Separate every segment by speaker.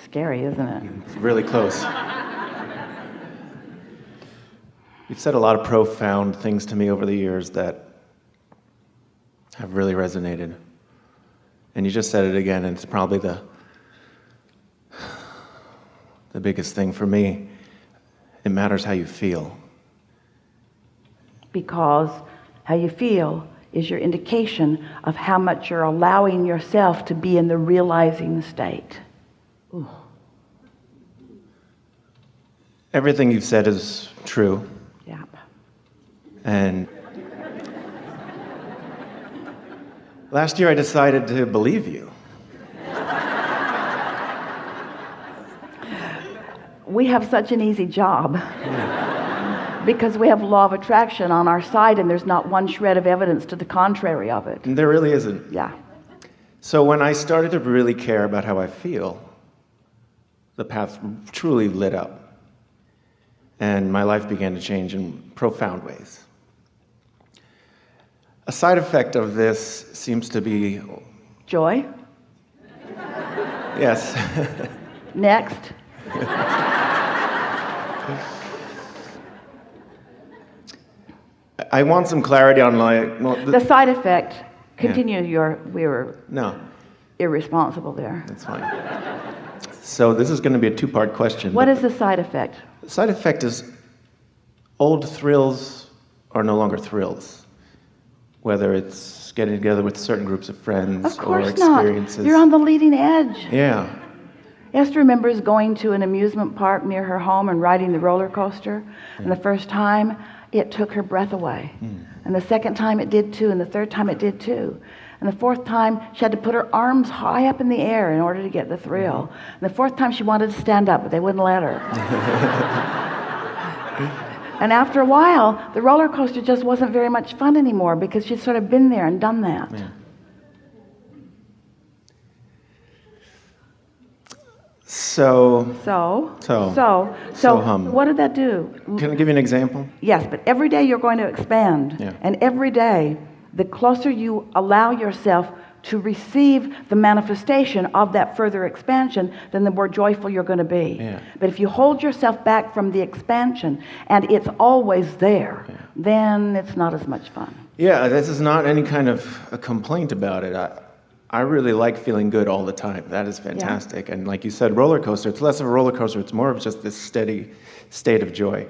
Speaker 1: Scary, isn't it?
Speaker 2: It's really close. You've said a lot of profound things to me over the years that have really resonated. And you just said it again, and it's probably the biggest thing for me. It matters how you feel.
Speaker 1: Because how you feel is your indication of how much you're allowing yourself to be in the realizing state. Ooh.
Speaker 2: Everything you've said is true.
Speaker 1: Yep.
Speaker 2: And last year I decided to believe you.
Speaker 1: We have such an easy job because we have law of attraction on our side and there's not one shred of evidence to the contrary of it.
Speaker 2: And there really isn't.
Speaker 1: Yeah.
Speaker 2: So when I started to really care about how I feel, the path truly lit up. And my life began to change in profound ways. A side effect of this seems to be...
Speaker 1: Joy?
Speaker 2: Yes.
Speaker 1: Next.
Speaker 2: I want some clarity on
Speaker 1: the side effect. Continue.
Speaker 2: Yeah.
Speaker 1: We were irresponsible there.
Speaker 2: That's fine. So this is going to be a two-part question.
Speaker 1: What is the side effect?
Speaker 2: The side effect is old thrills are no longer thrills. Whether it's getting together with certain groups of friends or experiences.
Speaker 1: Not. You're on the leading edge.
Speaker 2: Yeah.
Speaker 1: Esther remembers going to an amusement park near her home and riding the roller coaster. Yeah. And the first time, it took her breath away. And the second time it did too, and the third time it did too. And the fourth time, she had to put her arms high up in the air in order to get the thrill. And the fourth time, she wanted to stand up, but they wouldn't let her. And after a while, the roller coaster just wasn't very much fun anymore because she'd sort of been there and done that.
Speaker 2: Yeah. So
Speaker 1: what did that do?
Speaker 2: Can I give you an example?
Speaker 1: Yes, but every day you're going to expand.
Speaker 2: Yeah.
Speaker 1: And every day, the closer you allow yourself to receive the manifestation of that further expansion, then the more joyful you're going to be.
Speaker 2: Yeah.
Speaker 1: But if you hold yourself back from the expansion and it's always there, then it's not as much fun.
Speaker 2: Yeah, this is not any kind of a complaint about it. I really like feeling good all the time. That is fantastic. Yeah. And like you said, roller coaster, it's less of a roller coaster. It's more of just this steady state of joy.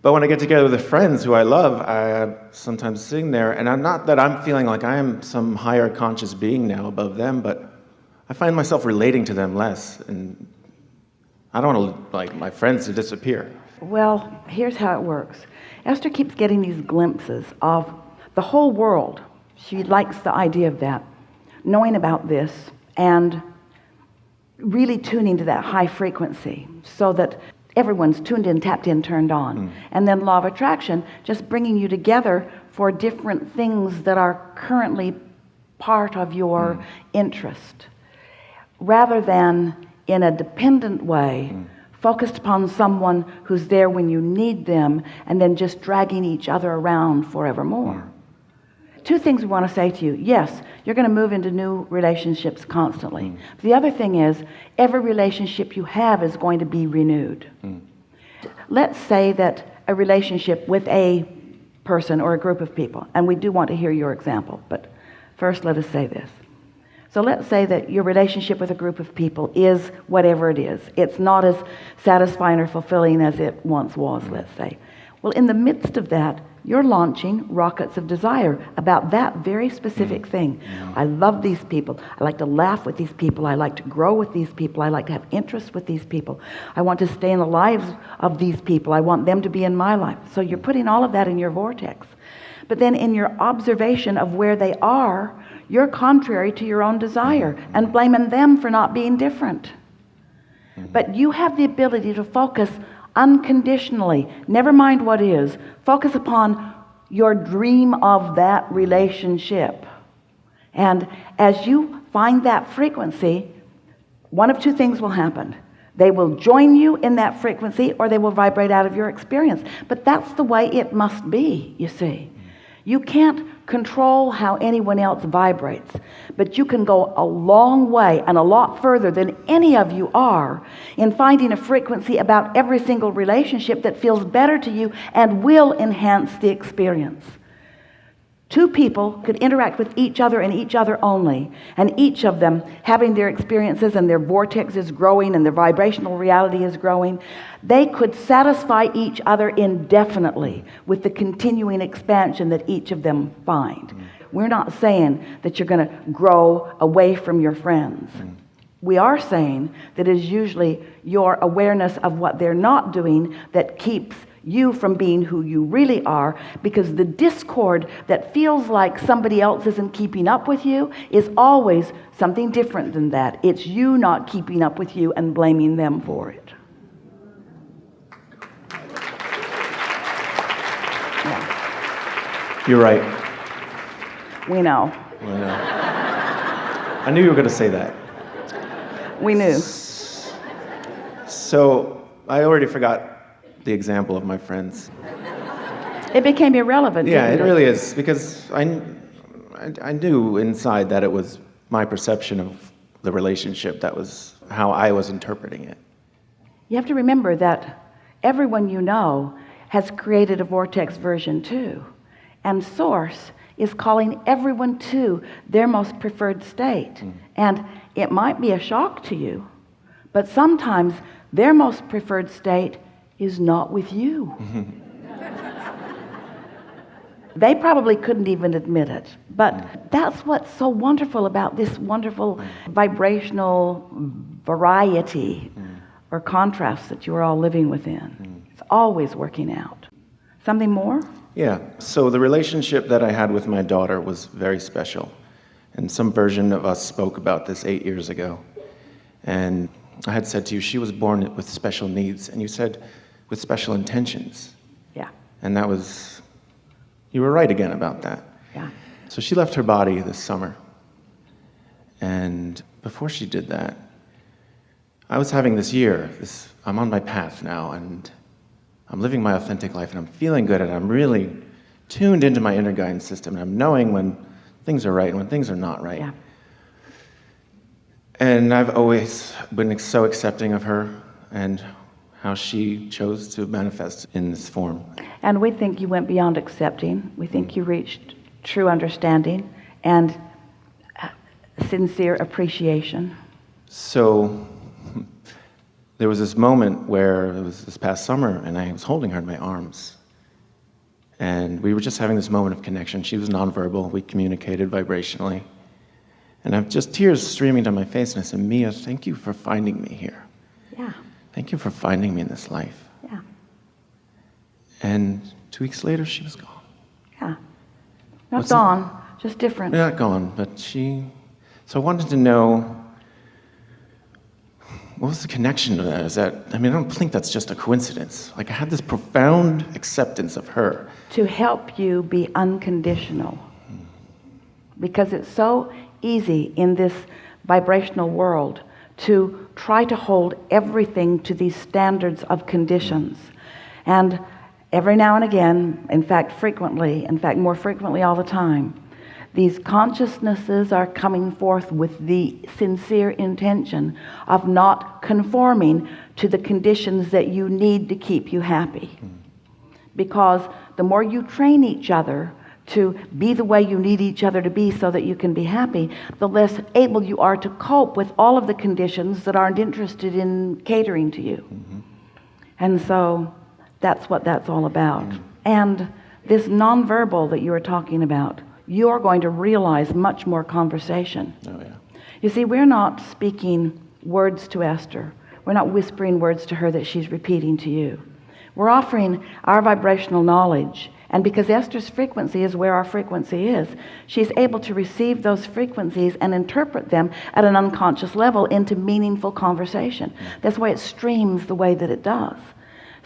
Speaker 2: But when I get together with friends who I love, I sometimes sitting there, and I'm not that I'm feeling like I am some higher conscious being now above them, but I find myself relating to them less. And I don't want like my friends to disappear.
Speaker 1: Well, here's how it works. Esther keeps getting these glimpses of the whole world. She likes the idea of that. Knowing about this and really tuning to that high frequency so that everyone's tuned in, tapped in, turned on. And then law of attraction, just bringing you together for different things that are currently part of your interest. Rather than in a dependent way, focused upon someone who's there when you need them and then just dragging each other around forevermore. Two things we want to say to you. Yes, you're going to move into new relationships constantly. But the other thing is, every relationship you have is going to be renewed. Let's say that a relationship with a person or a group of people, and we do want to hear your example, but first let us say this. So let's say that your relationship with a group of people is whatever it is. It's not as satisfying or fulfilling as it once was, let's say. Well, in the midst of that, you're launching rockets of desire about that very specific thing. I love these people. I like to laugh with these people. I like to grow with these people. I like to have interest with these people. I want to stay in the lives of these people. I want them to be in my life. So you're putting all of that in your vortex. But then in your observation of where they are, you're contrary to your own desire and blaming them for not being different. But you have the ability to focus unconditionally, never mind what is, focus upon your dream of that relationship. And as you find that frequency, one of two things will happen. They will join you in that frequency or they will vibrate out of your experience. But that's the way it must be, you see. You can't control how anyone else vibrates, but you can go a long way and a lot further than any of you are in finding a frequency about every single relationship that feels better to you and will enhance the experience. Two people could interact with each other and each other only, and each of them having their experiences and their vortex is growing and their vibrational reality is growing. They could satisfy each other indefinitely with the continuing expansion that each of them find. We're not saying that you're going to grow away from your friends. We are saying that it is usually your awareness of what they're not doing that keeps you from being who you really are, because the discord that feels like somebody else isn't keeping up with you is always something different than that. It's you not keeping up with you and blaming them for it. Yeah.
Speaker 2: You're right.
Speaker 1: We know.
Speaker 2: I know. I knew you were going to say that.
Speaker 1: We knew.
Speaker 2: So I already forgot the example of my friends.
Speaker 1: It became irrelevant.
Speaker 2: Yeah,
Speaker 1: didn't
Speaker 2: it really is, because I knew inside that it was my perception of the relationship that was how I was interpreting it.
Speaker 1: You have to remember that everyone you know has created a vortex version too, and Source is calling everyone to their most preferred state. And it might be a shock to you, but sometimes their most preferred state is not with you. They probably couldn't even admit it, but that's what's so wonderful about this wonderful vibrational variety or contrast that you're all living within. It's always working out. Something more?
Speaker 2: Yeah, so the relationship that I had with my daughter was very special, and some version of us spoke about this 8 years ago. And I had said to you, she was born with special needs, and you said, with special intentions.
Speaker 1: Yeah.
Speaker 2: And that was, you were right again about that.
Speaker 1: Yeah.
Speaker 2: So she left her body this summer. And before she did that, I was having this year, I'm on my path now, and I'm living my authentic life, and I'm feeling good, and I'm really tuned into my inner guidance system, and I'm knowing when things are right and when things are not right.
Speaker 1: Yeah.
Speaker 2: And I've always been so accepting of her and how she chose to manifest in this form.
Speaker 1: And we think you went beyond accepting. We think you reached true understanding and sincere appreciation.
Speaker 2: So there was this moment where it was this past summer, and I was holding her in my arms. And we were just having this moment of connection. She was nonverbal. We communicated vibrationally. And I've just tears streaming down my face, and I said, Mia, thank you for finding me here.
Speaker 1: Yeah.
Speaker 2: Thank you for finding me in this life.
Speaker 1: Yeah.
Speaker 2: And 2 weeks later, she was gone.
Speaker 1: Yeah. Not gone, just different.
Speaker 2: Not gone, but so I wanted to know, what was the connection to that? I don't think that's just a coincidence. Like, I had this profound acceptance of her.
Speaker 1: To help you be unconditional. Because it's so easy in this vibrational world to try to hold everything to these standards of conditions. And every now and again, in fact more frequently all the time, these consciousnesses are coming forth with the sincere intention of not conforming to the conditions that you need to keep you happy. Because the more you train each other to be the way you need each other to be so that you can be happy, the less able you are to cope with all of the conditions that aren't interested in catering to you. And so that's what that's all about. And this nonverbal that you were talking about, you're going to realize much more conversation.
Speaker 2: Oh, yeah.
Speaker 1: You see, we're not speaking words to Esther. We're not whispering words to her that she's repeating to you. We're offering our vibrational knowledge. And because Esther's frequency is where our frequency is, she's able to receive those frequencies and interpret them at an unconscious level into meaningful conversation. That's why it streams the way that it does.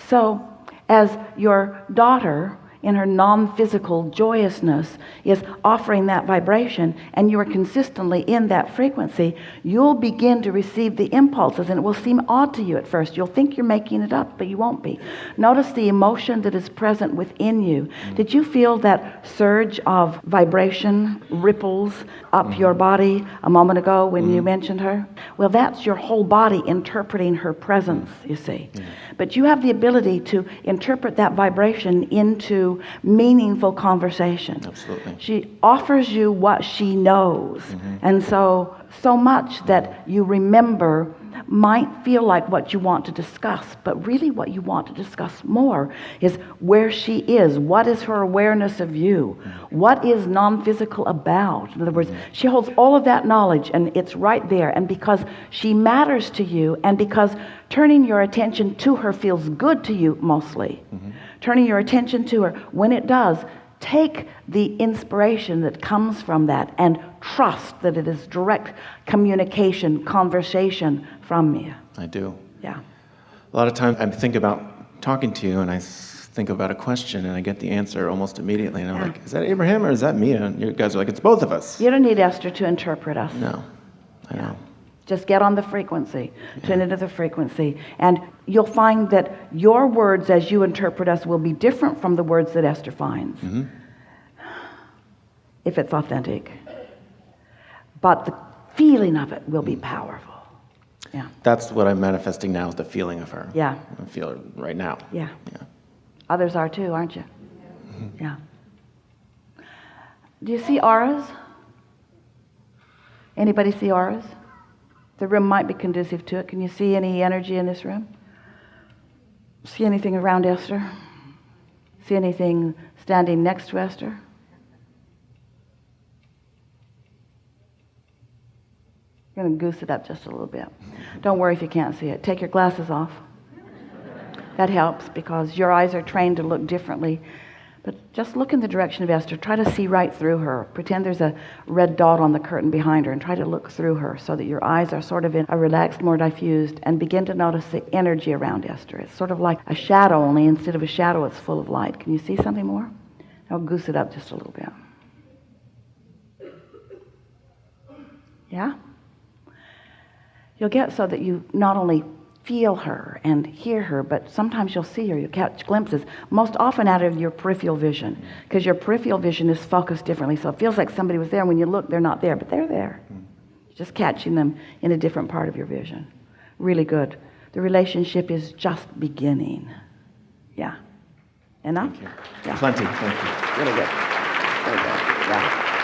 Speaker 1: So as your daughter in her non-physical joyousness is offering that vibration, and you are consistently in that frequency, you'll begin to receive the impulses, and it will seem odd to you at first. You'll think you're making it up, but you won't be. Notice the emotion that is present within you. Did you feel that surge of vibration, ripples up your body a moment ago when you mentioned her? Well, that's your whole body interpreting her presence, you see. But you have the ability to interpret that vibration into meaningful conversation.
Speaker 2: Absolutely.
Speaker 1: She offers you what she knows. And so much that you remember might feel like what you want to discuss, but really what you want to discuss more is where she is. What is her awareness of you? What is non-physical about? In other words, she holds all of that knowledge, and it's right there. And because she matters to you, and because turning your attention to her feels good to you mostly, turning your attention to her, when it does, take the inspiration that comes from that and trust that it is direct communication, conversation from you.
Speaker 2: I do.
Speaker 1: Yeah.
Speaker 2: A lot of times I think about talking to you, and I think about a question, and I get the answer almost immediately, and I'm like, is that Abraham or is that me? And you guys are like, it's both of us.
Speaker 1: You don't need Esther to interpret us.
Speaker 2: No, I know.
Speaker 1: Just get on the frequency, tune into the frequency, and you'll find that your words as you interpret us will be different from the words that Esther finds, if it's authentic. But the feeling of it will be powerful. Yeah.
Speaker 2: That's what I'm manifesting now, is the feeling of her.
Speaker 1: Yeah.
Speaker 2: I feel it right now.
Speaker 1: Yeah. Others are too, aren't you? Yeah. Do you see auras? Anybody see auras? The room might be conducive to it. Can you see any energy in this room? See anything around Esther? See anything standing next to Esther? You're going to goose it up just a little bit. Don't worry if you can't see it. Take your glasses off. That helps because your eyes are trained to look differently. But just look in the direction of Esther. Try to see right through her. Pretend there's a red dot on the curtain behind her and try to look through her so that your eyes are sort of in a relaxed, more diffused, and begin to notice the energy around Esther. It's sort of like a shadow, only instead of a shadow, it's full of light. Can you see something more? I'll goose it up just a little bit. Yeah? You'll get so that you not only feel her and hear her, but sometimes you'll see her, you'll catch glimpses, most often out of your peripheral vision, because your peripheral vision is focused differently, so it feels like somebody was there. When you look, they're not there, but they're there. Just catching them in a different part of your vision. Really good. The relationship is just beginning. Yeah. Enough?
Speaker 2: Thank you.
Speaker 1: Yeah.
Speaker 2: Plenty. Thank you.
Speaker 1: Really good. Really good. Yeah.